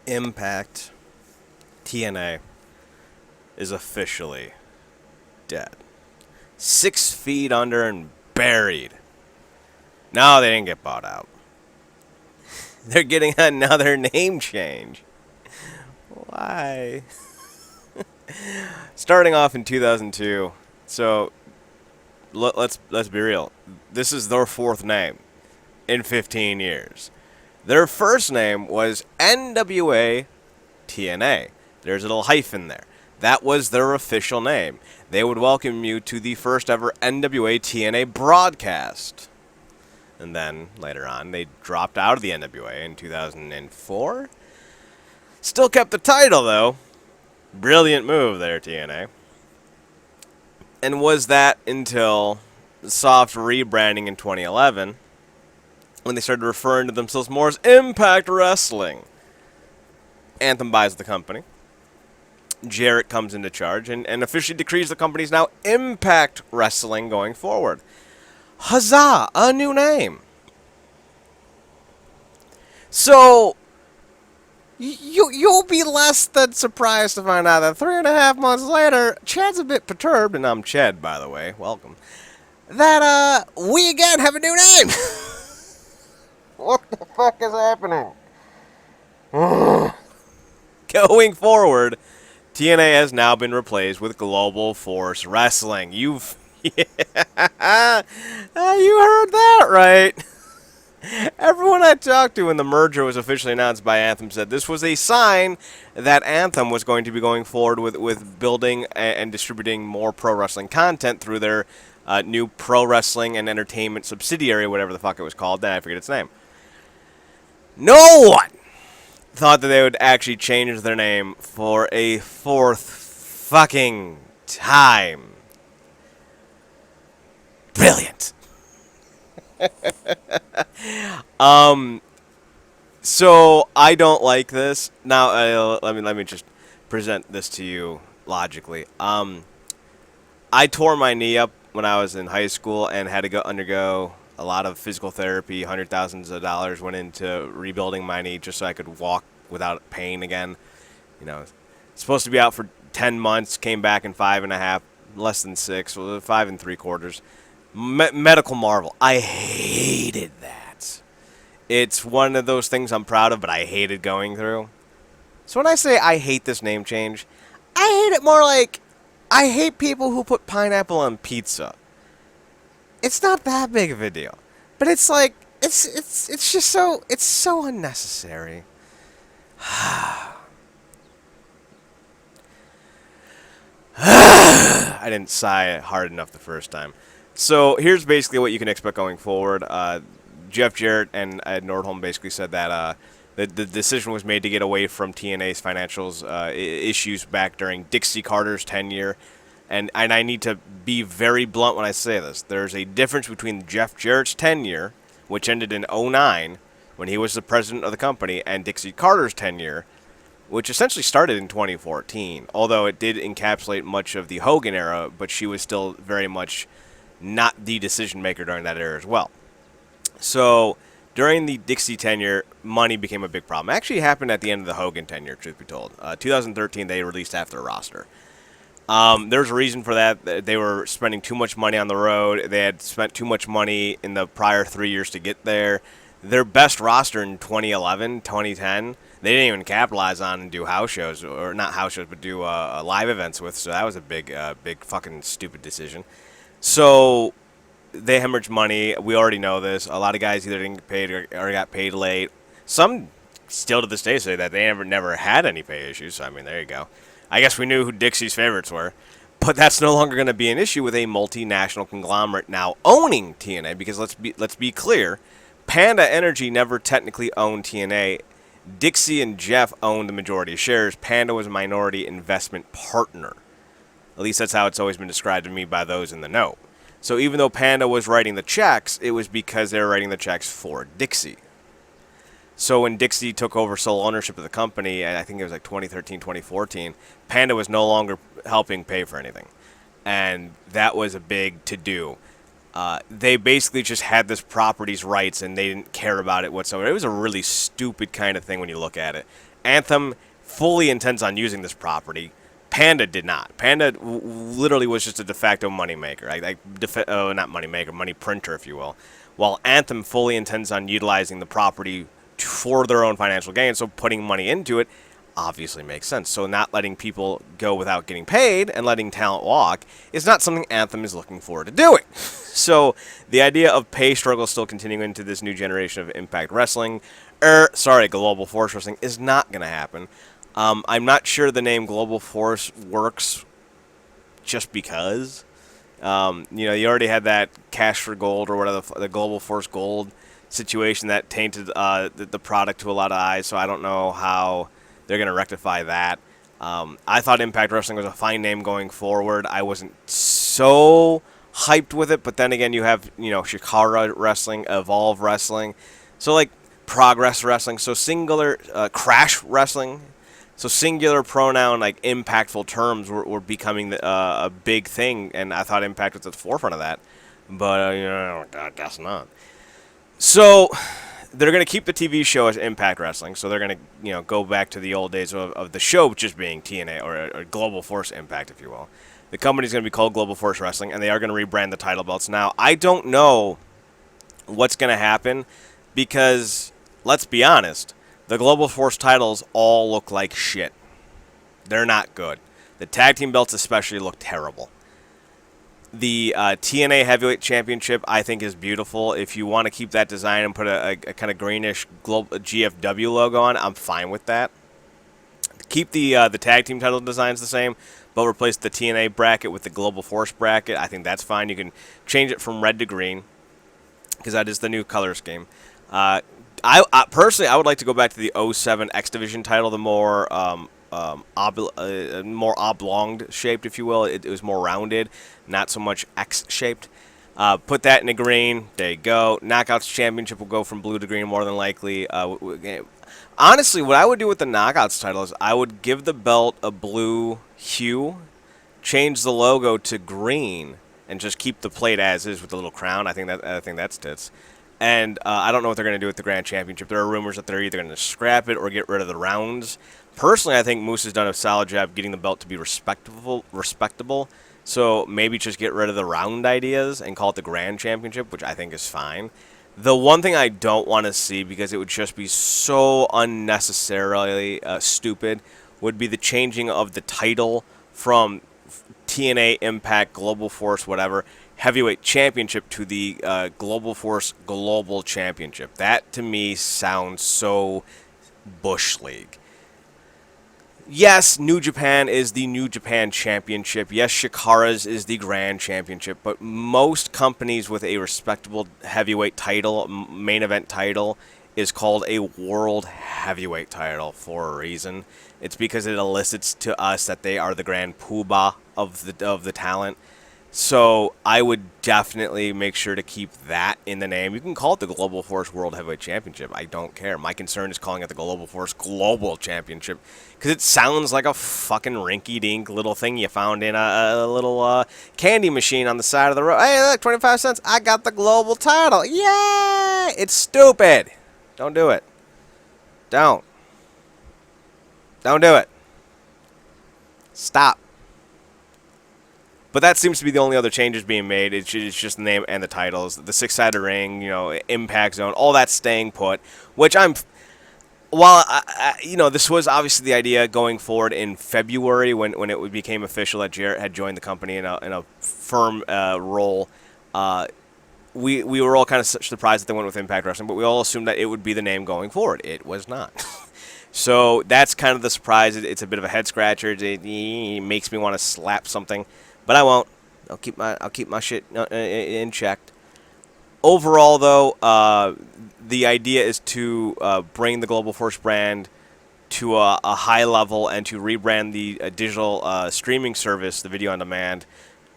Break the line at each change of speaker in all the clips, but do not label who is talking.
Impact TNA is officially dead. 6 feet under and buried. No, they didn't get bought out. They're getting another name change. Why? Starting off in 2002. So let's be real. This is their fourth name in 15 years. Their first name was NWA TNA. There's a little hyphen there. That was their official name. They would welcome you to the first ever NWA TNA broadcast. And then, later on, they dropped out of the NWA in 2004. Still kept the title, though. Brilliant move there, TNA. And was that until the soft rebranding in 2011, when they started referring to themselves more as Impact Wrestling. Anthem buys the company. Jarrett comes into charge and officially decrees the company is now Impact Wrestling going forward. Huzzah! A new name. So, you'll be less than surprised to find out that 3.5 months later, Chad's a bit perturbed, and I'm Chad, by the way, welcome, that, we again have a new name! What the fuck is happening? Going forward, TNA has now been replaced with Global Force Wrestling. You've... Yeah, you heard that right. Everyone I talked to when the merger was officially announced by Anthem said this was a sign that Anthem was going to be going forward with building and distributing more pro wrestling content through their new pro wrestling and entertainment subsidiary, whatever the fuck it was called. Then I forget its name. No one thought that they would actually change their name for a fourth fucking time. Brilliant. So I don't like this. Now, let me just present this to you logically. I tore my knee up when I was in high school and had to undergo a lot of physical therapy. Hundreds of dollars went into rebuilding my knee just so I could walk without pain again. You know, supposed to be out for 10 months, came back in 5.5, less than 6, 5 3/4. Medical marvel. I hated that. It's one of those things I'm proud of, but I hated going through. So when I say I hate this name change, I hate it more like I hate people who put pineapple on pizza. It's not that big of a deal, but it's like it's just so unnecessary. I didn't sigh hard enough the first time. So here's basically what you can expect going forward. Jeff Jarrett and Ed Nordholm basically said that the decision was made to get away from TNA's financials issues back during Dixie Carter's tenure. And I need to be very blunt when I say this. There's a difference between Jeff Jarrett's tenure, which ended in 2009, when he was the president of the company, and Dixie Carter's tenure, which essentially started in 2014. Although it did encapsulate much of the Hogan era, but she was still very much not the decision maker during that era as well. So during the Dixie tenure, money became a big problem. It actually happened at the end of the Hogan tenure, truth be told. 2013, they released half their roster. There's a reason for that. They were spending too much money on the road. They had spent too much money in the prior 3 years to get there. Their best roster in 2011, 2010, they didn't even capitalize on and do house shows, or not house shows, but do live events with. So that was a big fucking stupid decision. So they hemorrhaged money. We already know this. A lot of guys either didn't get paid or got paid late. Some still to this day say that they never had any pay issues. So, I mean, there you go. I guess we knew who Dixie's favorites were. But that's no longer going to be an issue with a multinational conglomerate now owning TNA, because let's be clear, Panda Energy never technically owned TNA. Dixie and Jeff owned the majority of shares. Panda was a minority investment partner. At least that's how it's always been described to me by those in the know. So even though Panda was writing the checks, it was because they were writing the checks for Dixie. So when Dixie took over sole ownership of the company, and I think it was like 2013, 2014, Panda was no longer helping pay for anything. And that was a big to-do. They basically just had this property's rights, and they didn't care about it whatsoever. It was a really stupid kind of thing when you look at it. Anthem fully intends on using this property. Panda did not. Panda literally was just a de facto moneymaker. Not moneymaker, money printer, if you will. While Anthem fully intends on utilizing the property for their own financial gain, so putting money into it obviously makes sense. So not letting people go without getting paid and letting talent walk is not something Anthem is looking forward to doing. So the idea of pay struggle still continuing into this new generation of Impact Wrestling, Global Force Wrestling, is not going to happen. I'm not sure the name Global Force works just because. You already had that Cash for Gold or whatever, the Global Force Gold situation that tainted the product to a lot of eyes, so I don't know how they're going to rectify that. I thought Impact Wrestling was a fine name going forward. I wasn't so hyped with it, but then again, you have, Shikara Wrestling, Evolve Wrestling, so like Progress Wrestling, so singular, Crash Wrestling. So singular pronoun, like impactful terms, were becoming a big thing, and I thought Impact was at the forefront of that. But, I guess not. So they're going to keep the TV show as Impact Wrestling, so they're going to go back to the old days of the show just being TNA, or Global Force Impact, if you will. The company's going to be called Global Force Wrestling, and they are going to rebrand the title belts. Now, I don't know what's going to happen, because, let's be honest, the Global Force titles all look like shit. They're not good. The tag team belts especially look terrible. The TNA Heavyweight Championship, I think, is beautiful. If you want to keep that design and put a kind of greenish GFW logo on, I'm fine with that. Keep the tag team title designs the same, but replace the TNA bracket with the Global Force bracket. I think that's fine. You can change it from red to green, because that is the new color scheme. I personally, I would like to go back to the 07 X Division title, the more more oblonged shaped, if you will. It was more rounded, not so much X shaped. Put that in a green. There you go. Knockouts Championship will go from blue to green more than likely. Honestly, what I would do with the Knockouts title is I would give the belt a blue hue, change the logo to green, and just keep the plate as is with the little crown. I think that's tits. And I don't know what they're going to do with the Grand Championship. There are rumors that they're either going to scrap it or get rid of the rounds. Personally, I think Moose has done a solid job getting the belt to be respectable. So maybe just get rid of the round ideas and call it the Grand Championship, which I think is fine. The one thing I don't want to see, because it would just be so unnecessarily stupid, would be the changing of the title from TNA, Impact, Global Force, whatever, Heavyweight Championship to the Global Force Global Championship. That, to me, sounds so Bush League. Yes, New Japan is the New Japan Championship. Yes, Shikara's is the Grand Championship. But most companies with a respectable heavyweight title, main event title, is called a World Heavyweight title for a reason. It's because it elicits to us that they are the Grand Poobah of the talent. So I would definitely make sure to keep that in the name. You can call it the Global Force World Heavyweight Championship. I don't care. My concern is calling it the Global Force Global Championship, because it sounds like a fucking rinky-dink little thing you found in a little candy machine on the side of the road. Hey, look, 25 cents. I got the global title. Yeah! It's stupid. Don't do it. Don't do it. Stop. But that seems to be the only other changes being made. It's just the name and the titles. The six-sided ring, Impact Zone, all that staying put. Which this was obviously the idea going forward in February when it became official that Jarrett had joined the company in a firm role. We were all kind of surprised that they went with Impact Wrestling, but we all assumed that it would be the name going forward. It was not. So that's kind of the surprise. It's a bit of a head-scratcher. It makes me want to slap something. But I won't. I'll keep my shit in check. Overall, though, the idea is to bring the Global Force brand to a high level and to rebrand the digital streaming service, the video on demand,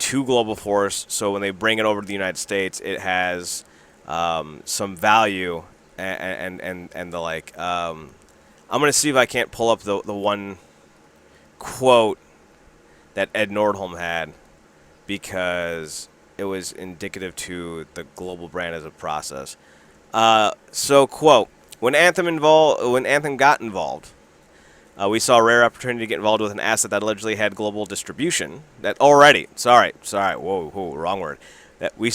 to Global Force. So when they bring it over to the United States, it has some value and the like. I'm gonna see if I can't pull up the one quote that Ed Nordholm had, because it was indicative to the global brand as a process. So, quote, when Anthem got involved, We saw a rare opportunity to get involved with an asset that allegedly had global distribution. That already, sorry, whoa, wrong word. That we,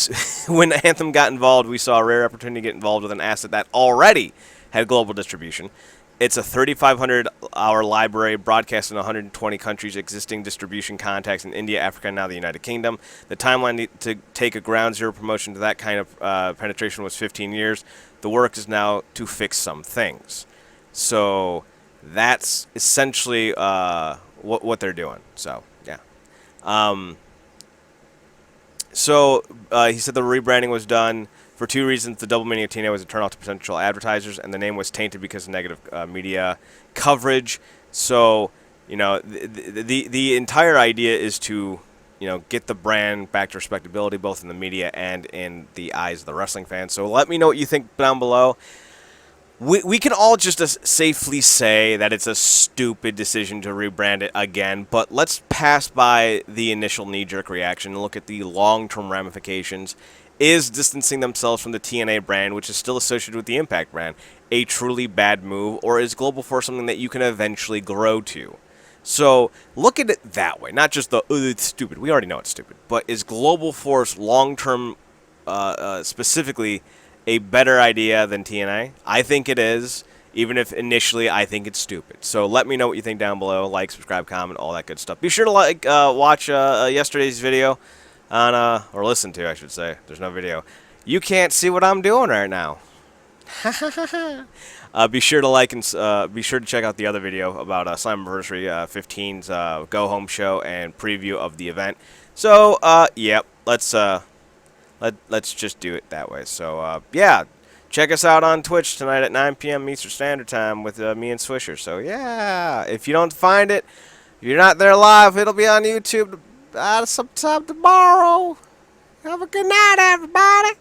when Anthem got involved, we saw a rare opportunity to get involved with an asset that already had global distribution. It's a 3,500-hour library broadcast in 120 countries, existing distribution contacts in India, Africa, and now the United Kingdom. The timeline to take a ground zero promotion to that kind of penetration was 15 years. The work is now to fix some things. So that's essentially what they're doing. So, yeah. He said the rebranding was done for two reasons. The double meaning of TNA was a turnoff to potential advertisers, and the name was tainted because of negative media coverage. So, the entire idea is to, get the brand back to respectability, both in the media and in the eyes of the wrestling fans. So let me know what you think down below. We can all just safely say that it's a stupid decision to rebrand it again, but let's pass by the initial knee-jerk reaction and look at the long-term ramifications. Is distancing themselves from the TNA brand, which is still associated with the Impact brand, a truly bad move, or is Global Force something that you can eventually grow to? So look at it that way, not just it's stupid. We already know it's stupid. But is Global Force long-term, specifically, a better idea than TNA? I think it is, even if initially I think it's stupid. So let me know what you think down below. Like, subscribe, comment, all that good stuff. Be sure to watch yesterday's video on or listen to, I should say. There's no video. You can't see what I'm doing right now. Be sure to like and be sure to check out the other video about Slammiversary 15's go home show and preview of the event. So yep, let's just do it that way. So, yeah, check us out on Twitch tonight at 9 p.m. Eastern Standard Time with me and Swisher. So, yeah, if you don't find it, if you're not there live, it'll be on YouTube sometime tomorrow. Have a good night, everybody.